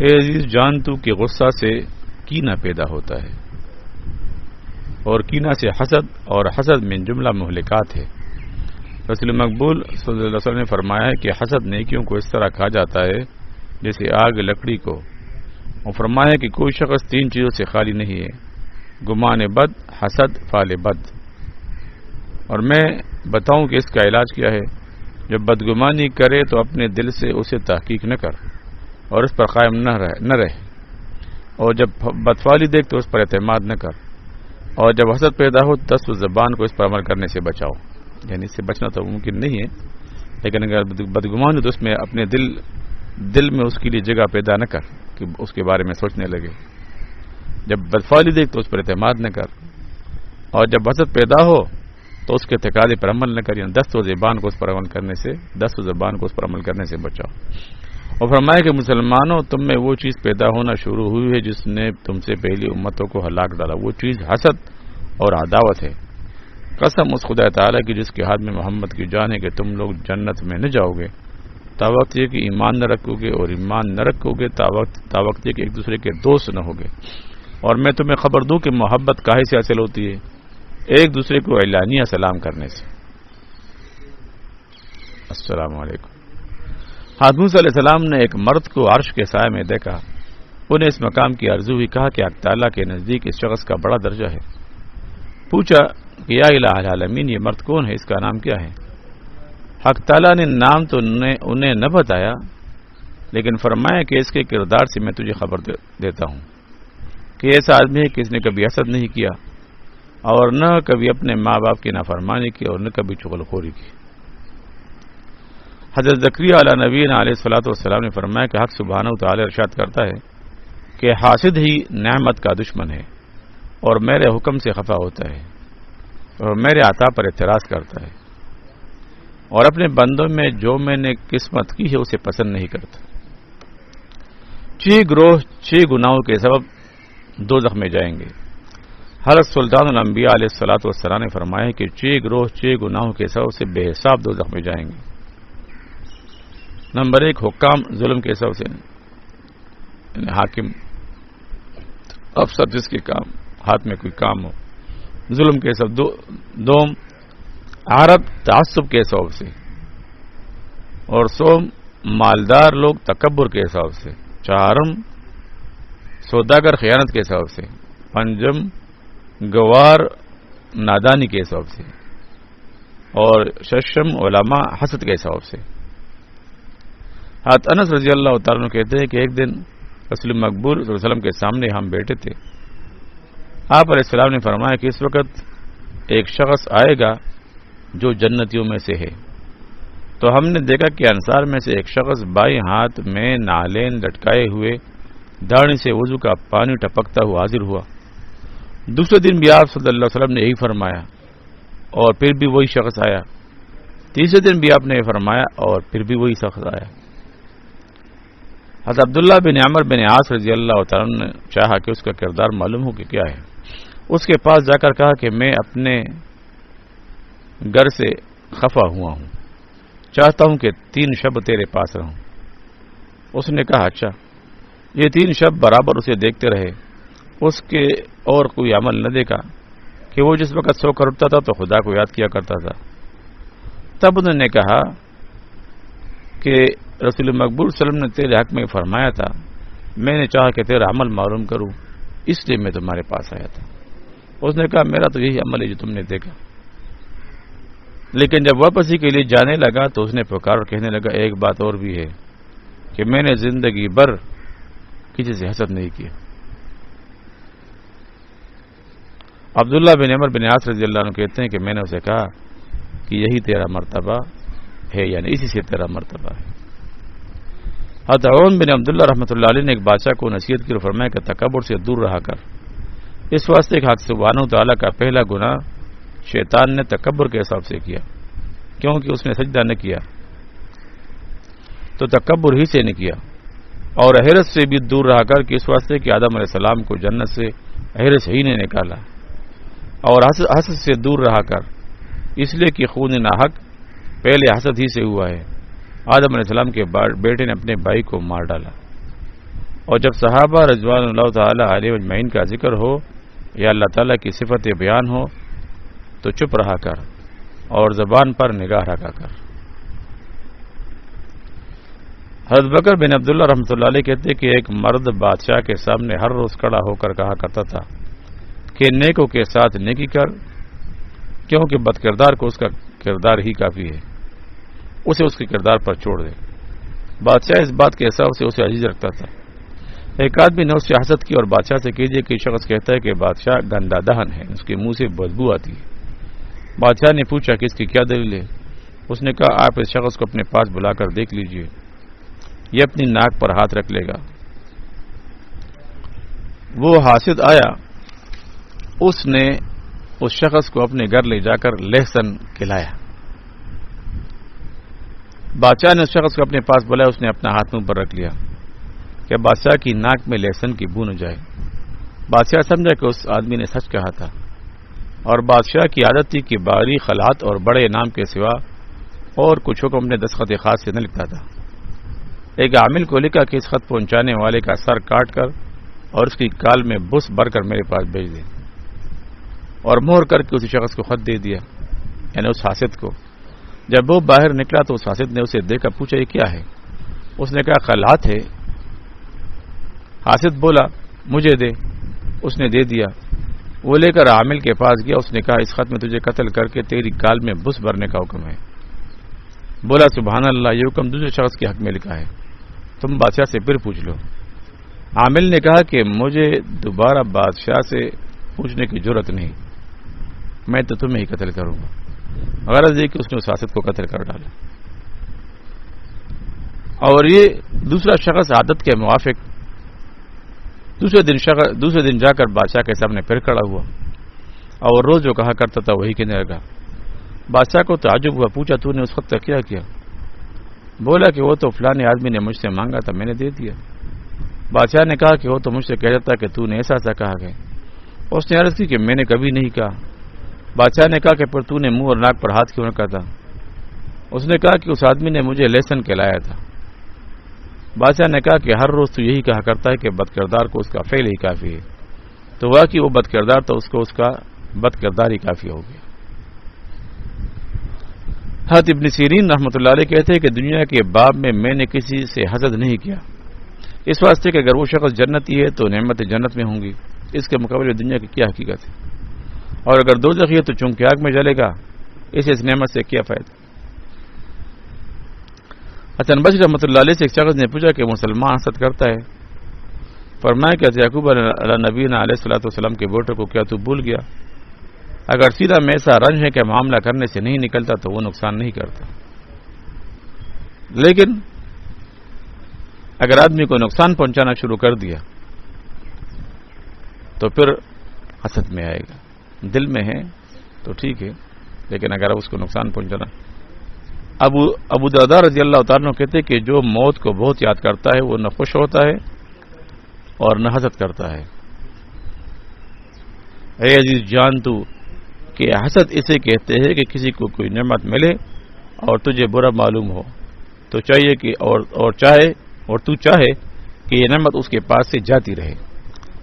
اے عزیز جان تو کہ غصہ سے کینہ پیدا ہوتا ہے اور کینہ سے حسد اور حسد من جملہ مہلکات ہے۔ رسول مقبول صلی اللہ علیہ وسلم نے فرمایا ہے کہ حسد نیکیوں کو اس طرح کھا جاتا ہے جیسے آگ لکڑی کو، اور فرمایا کہ کوئی شخص تین چیزوں سے خالی نہیں ہے: گمان بد، حسد، فعل بد۔ اور میں بتاؤں کہ اس کا علاج کیا ہے؟ جب بدگمانی کرے تو اپنے دل سے اسے تحقیق نہ کر اور اس پر قائم نہ رہے، اور جب بدفعلی دیکھ تو اس پر اعتماد نہ کر، اور جب حسد پیدا ہو دست و زبان کو اس پر عمل کرنے سے بچاؤ۔ یعنی اس سے بچنا تو ممکن نہیں ہے، لیکن اگر بدگمان ہو تو اس میں اپنے دل میں اس کے لیے جگہ پیدا نہ کر کہ اس کے بارے میں سوچنے لگے۔ جب بدفعلی دیکھ تو اس پر اعتماد نہ کر، اور جب حسد پیدا ہو تو اس کے تقاضے پر عمل نہ کر، یعنی دست و زبان کو اس پر عمل کرنے سے بچاؤ۔ اور فرمایا کہ مسلمانوں، تم میں وہ چیز پیدا ہونا شروع ہوئی ہے جس نے تم سے پہلی امتوں کو ہلاک ڈالا، وہ چیز حسد اور عداوت ہے۔ قسم اس خدا تعالیٰ کی جس کے ہاتھ میں محمد کی جان ہے کہ تم لوگ جنت میں نہ جاؤ گے تاوقت یہ کہ ایمان نہ رکھو گے، اور ایمان نہ رکھو گے تاوقت یہ کہ ایک دوسرے کے دوست نہ ہوگے۔ اور میں تمہیں خبر دوں کہ محبت کاہے سے حاصل ہوتی ہے؟ ایک دوسرے کو اعلانیہ سلام کرنے سے۔ السلام علیکم۔ حضرت موسیٰ علیہ السلام نے ایک مرد کو عرش کے سائے میں دیکھا، انہیں اس مقام کی آرزو ہوئی، کہا کہ حق تعالیٰ کے نزدیک اس شخص کا بڑا درجہ ہے۔ پوچھا کہ یا الہ العالمین، یہ مرد کون ہے، اس کا نام کیا ہے؟ حق تعالیٰ نے نام تو انہیں نہ بتایا، لیکن فرمایا کہ اس کے کردار سے میں تجھے خبر دیتا ہوں کہ ایسا آدمی ہے کہ اس نے کبھی حسد نہیں کیا، اور نہ کبھی اپنے ماں باپ کی نافرمانی کی، اور نہ کبھی چغل خوری کی۔ حضرت زکریا علیہ نبی علیہ الصلوۃ والسلام نے فرمایا کہ حق سبحانہ وتعالی ارشاد کرتا ہے کہ حاسد ہی نعمت کا دشمن ہے، اور میرے حکم سے خفا ہوتا ہے، اور میرے عطا پر اعتراض کرتا ہے، اور اپنے بندوں میں جو میں نے قسمت کی ہے اسے پسند نہیں کرتا۔ 6 گروہ 6 گناہوں کے سبب دوزخ میں جائیں گے۔ حضرت سلطان الانبیاء علیہ الصلوۃ والسلام نے فرمایا کہ 6 گروہ 6 گناہوں کے سبب سے بے حساب دوزخ میں جائیں گے۔ نمبر 1، حکام ظلم کے سبب سے، یعنی حاکم، افسر جس کے ہاتھ میں کوئی کام ہو، ظلم کے سبب۔ 2، عرب تعصب کے سبب سے، اور 3 مالدار لوگ تکبر کے سبب سے۔ 4، سوداگر خیانت کے سبب سے۔ 5، گوار نادانی کے سبب سے، اور 6، علماء حسد کے سبب سے۔ حضرت انس رضی اللہ تعالیٰ عنہ کہتے ہیں کہ ایک دن رسول مقبول صلی اللہ علیہ وسلم کے سامنے ہم بیٹھے تھے، آپ علیہ السلام نے فرمایا کہ اس وقت ایک شخص آئے گا جو جنتیوں میں سے ہے۔ تو ہم نے دیکھا کہ انصار میں سے ایک شخص بائیں ہاتھ میں نالین لٹکائے ہوئے داڑھی سے وضو کا پانی ٹپکتا ہوا حاضر ہوا۔ دوسرے دن بھی آپ صلی اللہ علیہ وسلم نے یہی فرمایا، اور پھر بھی وہی شخص آیا۔ تیسرے دن بھی آپ نے یہ فرمایا، اور پھر بھی وہی شخص آیا۔ حضرت عبداللہ بن عمر بن عاص رضی اللہ تعالیٰ عنہ نے چاہا کہ اس کا کردار معلوم ہو کہ کیا ہے۔ اس کے پاس جا کر کہا کہ میں اپنے گھر سے خفا ہوا ہوں، چاہتا ہوں کہ 3 شب تیرے پاس رہوں۔ اس نے کہا اچھا۔ یہ 3 شب برابر اسے دیکھتے رہے، اس کے اور کوئی عمل نہ دیکھا کہ وہ جس وقت سو کر اٹھتا تھا تو خدا کو یاد کیا کرتا تھا۔ تب انہوں نے کہا کہ رسول مقبول صلی اللہ علیہ وسلم نے تیرے حق میں فرمایا تھا، میں نے چاہا کہ تیرا عمل معلوم کروں، اس لیے میں تمہارے پاس آیا تھا۔ اس نے کہا میرا تو یہی عمل ہے جو تم نے دیکھا۔ لیکن جب واپسی کے لیے جانے لگا تو اس نے پکار اور کہنے لگا ایک بات اور بھی ہے کہ میں نے زندگی بھر کسی سے حسد نہیں کیا۔ عبداللہ بن عمر بن عاص رضی اللہ عنہ کہتے ہیں کہ میں نے اسے کہا کہ یہی تیرا مرتبہ ہے، یعنی اسی سے تیرا مرتبہ ہے۔ حضرت عون بن عبداللہ رحمۃ اللہ علیہ نے ایک بادشاہ کو نصیحت کی اور فرمایا کہ تکبر سے دور رہا کر، اس واسطے کہ حق سبحانہ وتعالیٰ کا پہلا گناہ شیطان نے تکبر کے حساب سے کیا، کیونکہ اس نے سجدہ نہ کیا تو تکبر ہی سے نے کیا، اور حیرت سے بھی دور رہا کر کہ اس واسطے کہ آدم علیہ السلام کو جنت سے حیرت ہی نے نکالا، اور حسد سے دور رہا کر اس لیے کہ خون ناحق پہلے حسد ہی سے ہوا ہے، آدم علیہ السلام کے بیٹے نے اپنے بھائی کو مار ڈالا۔ اور جب صحابہ رضوان اللہ تعالی علیہ اجمعین کا ذکر ہو یا اللہ تعالیٰ کی صفت بیان ہو تو چپ رہا کر اور زبان پر نگاہ رکھا کر۔ حضرت بکر بن عبداللہ رحمۃ اللہ علیہ کہتے کہ ایک مرد بادشاہ کے سامنے ہر روز کھڑا ہو کر کہا کرتا تھا کہ نیکوں کے ساتھ نیکی کر، کیونکہ بد کردار کو اس کا کردار ہی کافی ہے، اسے اس کے کردار پر چھوڑ دے۔ بادشاہ اس بات کے حساب سے اسے عزیز رکھتا تھا۔ ایک آدمی نے اس سے حسد کی اور بادشاہ سے کیجیے کہ شخص کہتا ہے کہ بادشاہ گندا دہن ہے، اس کے منہ سے بدبو آتی ہے۔ بادشاہ نے پوچھا کہ اس کی کیا دلیل ہے؟ اس نے کہا آپ اس شخص کو اپنے پاس بلا کر دیکھ لیجئے، یہ اپنی ناک پر ہاتھ رکھ لے گا۔ وہ حاسد آیا، اس نے اس شخص کو اپنے گھر لے جا کر لہسن کھلایا۔ بادشاہ نے اس شخص کو اپنے پاس بلایا، اس نے اپنا ہاتھ منہ پر رکھ لیا کہ بادشاہ کی ناک میں لہسن کی بو نہ جائے۔ بادشاہ سمجھا کہ اس آدمی نے سچ کہا تھا، اور بادشاہ کی عادت تھی کہ باری خلعت اور بڑے انعام کے سوا اور کچھ حکم اپنے دستخط خاص سے نہ لکھتا تھا۔ ایک عامل کو لکھا کہ اس خط پہنچانے والے کا سر کاٹ کر اور اس کی کال میں بس بھر کر میرے پاس بھیج دے، اور مہر کر کے اسی شخص کو خط دے دیا، یعنی اس حاسد کو۔ جب وہ باہر نکلا تو اس حاسد نے اسے دیکھا، پوچھا یہ کیا ہے؟ اس نے کہا خلعت ہے۔ حاسد بولا مجھے دے، اس نے دے دیا۔ وہ لے کر عامل کے پاس گیا، اس نے کہا اس خط میں تجھے قتل کر کے تیری کال میں بس بھرنے کا حکم ہے۔ بولا سبحان اللہ، یہ حکم دوسرے شخص کے حق میں لکھا ہے، تم بادشاہ سے پھر پوچھ لو۔ عامل نے کہا کہ مجھے دوبارہ بادشاہ سے پوچھنے کی جرت نہیں، میں تو تمہیں ہی قتل کروں گا۔ غرض یہ کہ اس نے اس حاسد کو قتل کر ڈالا۔ اور یہ دوسرا شخص عادت کے موافق دوسرے دن جا کر بادشاہ کے سامنے پھر کھڑا ہوا، اور روز جو کہا کرتا تھا وہی کہنے لگا۔ بادشاہ کو تعجب ہوا، پوچھا تو نے اس خط کا کیا کیا؟ بولا کہ وہ تو فلانے آدمی نے مجھ سے مانگا تھا، میں نے دے دیا۔ بادشاہ نے کہا کہ وہ تو مجھ سے کہہ دیتا کہ تو نے ایسا ایسا کہا ہے۔ اس نے عرض کی کہ میں نے کبھی نہیں کہا۔ بادشاہ نے کہا کہ پھر تو نے منہ اور ناک پر ہاتھ کیوں رکھا تھا؟ اس نے کہا کہ اس آدمی نے مجھے لہسن کھلایا تھا۔ بادشاہ نے کہا کہ ہر روز تو یہی کہا کرتا ہے کہ بد کردار کو اس کا فعل ہی کافی ہے، تو واقعی وہ بد کردار تو اس کو اس کا بد کردار ہی کافی ہو گیا۔ حضرت ابن سیرین رحمۃ اللہ علیہ کہتے ہیں کہ دنیا کے باب میں نے کسی سے حسد نہیں کیا، اس واسطے کہ اگر وہ شخص جنتی ہے تو نعمت جنت میں ہوں گی، اس کے مقابلے دنیا کی کیا حقیقت ہے، اور اگر دوزخی ہے تو چونکہ آگ میں جلے گا، اسے اس نعمت سے کیا فائدہ۔ حسن بصری رحمۃ اللہ علیہ سے ایک شخص نے پوچھا کہ مسلمان حسد کرتا ہے؟ فرمایا کہ حضرت یعقوب علیہ نبینا علیہ الصلوۃ والسلام کے بیٹے کو کیا تو بھول گیا؟ اگر سیدھا میں ایسا رنج ہے کہ معاملہ کرنے سے نہیں نکلتا تو وہ نقصان نہیں کرتا، لیکن اگر آدمی کو نقصان پہنچانا شروع کر دیا تو پھر حسد میں آئے گا۔ دل میں ہے تو ٹھیک ہے، لیکن اگر اس کو نقصان پہنچانا۔ ابو درداء رضی اللہ تعالیٰ عنہ کہتے کہ جو موت کو بہت یاد کرتا ہے وہ نہ خوش ہوتا ہے اور نہ حسد کرتا ہے۔ اے عزیز جان تو کہ حسد اسے کہتے ہیں کہ کسی کو کوئی نعمت ملے اور تجھے برا معلوم ہو تو چاہیے کہ اور تو چاہے کہ یہ نعمت اس کے پاس سے جاتی رہے۔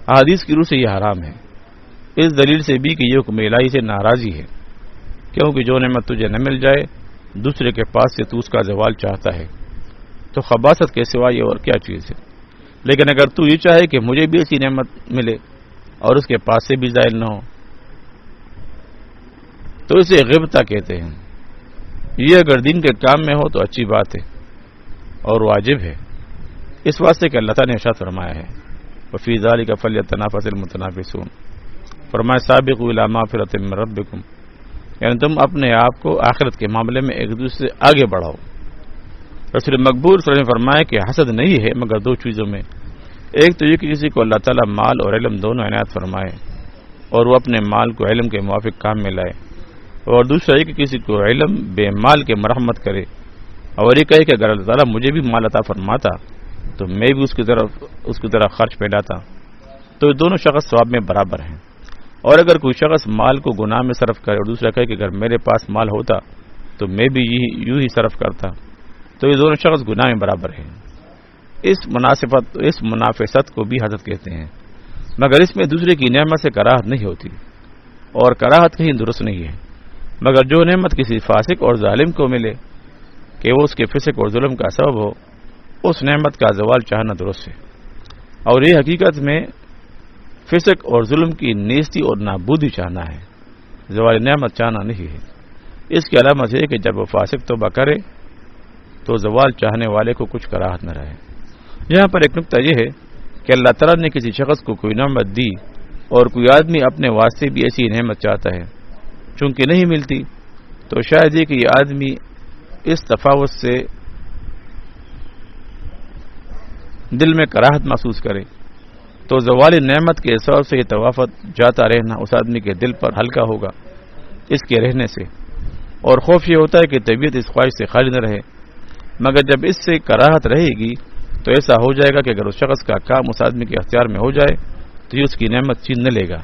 احادیث کی روح سے یہ حرام ہے، اس دلیل سے بھی کہ یہ حکم الہی سے ناراضی ہے، کیونکہ جو نعمت تجھے نہ مل جائے دوسرے کے پاس سے تو اس کا زوال چاہتا ہے تو خباثت کے سوا یہ اور کیا چیز ہے۔ لیکن اگر تو یہ چاہے کہ مجھے بھی ایسی نعمت ملے اور اس کے پاس سے بھی زائل نہ ہو تو اسے غبطہ کہتے ہیں۔ یہ اگر دین کے کام میں ہو تو اچھی بات ہے اور واجب ہے، اس واسطے کہ اللہ تعالیٰ نے ارشاد فرمایا ہے وفی ذلک فلیتنافس المتنافسون، فرمایا سابقوا الی مغفرۃ من ربکم، یعنی تم اپنے آپ کو آخرت کے معاملے میں ایک دوسرے سے آگے بڑھاؤ۔ رسول مقبول صلی اللہ علیہ وسلم نے فرمایا کہ حسد نہیں ہے مگر دو چیزوں میں، ایک تو یہ کہ کسی کو اللہ تعالیٰ مال اور علم دونوں عنایت فرمائے اور وہ اپنے مال کو علم کے موافق کام میں لائے، اور دوسرا یہ کہ کسی کو علم بے مال کے مرحمت کرے اور یہ کہے کہ اگر اللہ تعالیٰ مجھے بھی مال عطا فرماتا تو میں بھی اس کی طرف خرچ پھیلاتا، تو یہ دونوں شخص ثواب میں برابر ہیں۔ اور اگر کوئی شخص مال کو گناہ میں صرف کرے اور دوسرا کہے کہ اگر میرے پاس مال ہوتا تو میں بھی یوں ہی صرف کرتا، تو یہ دونوں شخص گناہ میں برابر ہیں۔ اس منافست کو بھی حسد کہتے ہیں، مگر اس میں دوسرے کی نعمت سے کراہت نہیں ہوتی، اور کراہت کہیں درست نہیں ہے، مگر جو نعمت کسی فاسق اور ظالم کو ملے کہ وہ اس کے فسق اور ظلم کا سبب ہو، اس نعمت کا زوال چاہنا درست ہے، اور یہ حقیقت میں فسق اور ظلم کی نیستی اور نابودی چاہنا ہے، زوال نعمت چاہنا نہیں ہے۔ اس کی علامت ہے کہ جب وہ فاسق توبہ کرے تو زوال چاہنے والے کو کچھ کراہت نہ رہے۔ یہاں پر ایک نقطہ یہ ہے کہ اللہ تعالیٰ نے کسی شخص کو کوئی نعمت دی اور کوئی آدمی اپنے واسطے بھی ایسی نعمت چاہتا ہے، چونکہ نہیں ملتی، تو شاید یہ کہ یہ آدمی اس تفاوت سے دل میں کراہت محسوس کرے، تو زوال نعمت کے سبب سے یہ تفاوت جاتا رہنا اس آدمی کے دل پر ہلکا ہوگا اس کے رہنے سے، اور خوف یہ ہوتا ہے کہ طبیعت اس خواہش سے خالی نہ رہے، مگر جب اس سے کراہت رہے گی تو ایسا ہو جائے گا کہ اگر اس شخص کا کام اس آدمی کے اختیار میں ہو جائے تو یہ اس کی نعمت چھین نہ لے گا،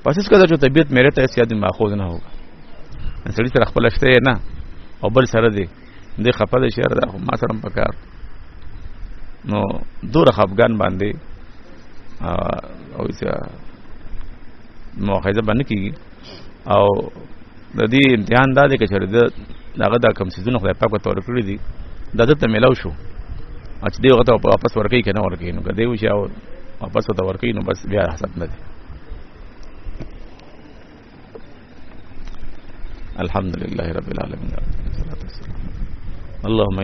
پس اس کا جو طبیعت میں رہتا ہے اس آدمی ماخوذ نہ ہوگا۔ سړي سره خپل شته نه او بل سره دی د خپه د شهر د ما سره پکار نو دوره افغان باندې او مؤاخذه باندې کیږي، او د دې امتحان دا دی چې دغه د کوم سيزونه خدای پاک ته ورکړي دي د دته ملاو شو، چې دی وخت واپس ورکړي کنه ورکړي، نو کدی وشي او واپس ته ورکړي نو بس بیا حساب نه دي۔ الحمد لله رب العالمين، اللهم